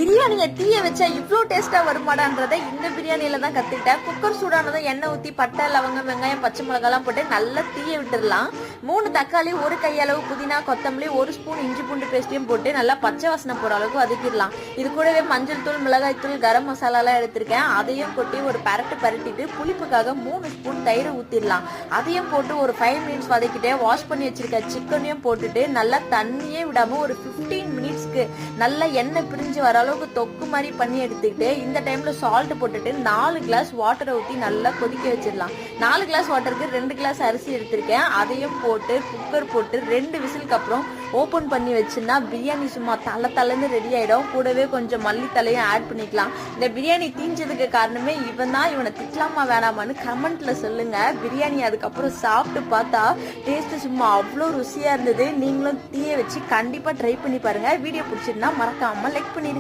பிரியாணியை தீய வச்சா இவ்வளோ டேஸ்டா வருமாடான்றதை இந்த பிரியாணியில தான் கத்துக்கிட்டேன். குக்கர் சூடானதும் எண்ணெய் ஊற்றி பட்டை லவங்கம் வெங்காயம் பச்சை மிளகாலாம் போட்டு நல்லா தீய விட்டுடலாம். 3 தக்காளி 1 கையளவு புதினா கொத்தமல்லி 1 ஸ்பூன் இஞ்சி பூண்டு பேஸ்ட்டையும் போட்டு நல்லா பச்சை வாசனை போற அளவுக்கு வதக்கிடலாம். இது கூடவே மஞ்சள் தூள் மிளகாய் தூள் கரம் மசாலாலாம் எடுத்திருக்கேன். அதையும் கொட்டி ஒரு பரட்டிட்டு புளிப்புக்காக 3 ஸ்பூன் தயிர் ஊற்றிடலாம். அதையும் போட்டு ஒரு 5 மினிட்ஸ் வதக்கிட்டு வாஷ் பண்ணி வச்சிருக்க சிக்கனையும் போட்டுட்டு நல்லா தண்ணியே விடாம ஒரு 15 மினிட்ஸ்க்கு நல்லா எண்ணெய் பிரிஞ்சு வர அளவுக்கு தொக்கு மாதிரி பண்ணி எடுத்துக்கிட்டு இந்த டைம்ல சால்ட் போட்டுட்டு 4 கிளாஸ் வாட்டரை ஊற்றி நல்லா கொதிக்க வச்சிடலாம். 4 கிளாஸ் வாட்டருக்கு 2 கிளாஸ் அரிசி எடுத்திருக்கேன். அதையும் போட்டு குக்கர் போட்டு 2 விசிலுக்கு அப்புறம் ஓப்பன் பண்ணி வச்சுன்னா பிரியாணி சும்மா தலை ரெடி ஆயிடும். கூடவே கொஞ்சம் மல்லித்தலையும் ஆட் பண்ணிக்கலாம். இந்த பிரியாணி தீஞ்சதுக்கு காரணமே இவன் தான். இவனை திட்டலாமா வேணாமான்னு கமெண்ட்ல சொல்லுங்க. பிரியாணி அதுக்கப்புறம் சாப்பிட்டு பார்த்தா டேஸ்ட் சும்மா அவ்வளோ ருசியா இருந்தது. நீங்களும் தீய வச்சு கண்டிப்பா ட்ரை பண்ணி பாருங்க. வீடியோ பிடிச்சிருந்தா மறக்காம லைக் பண்ணிடுங்க.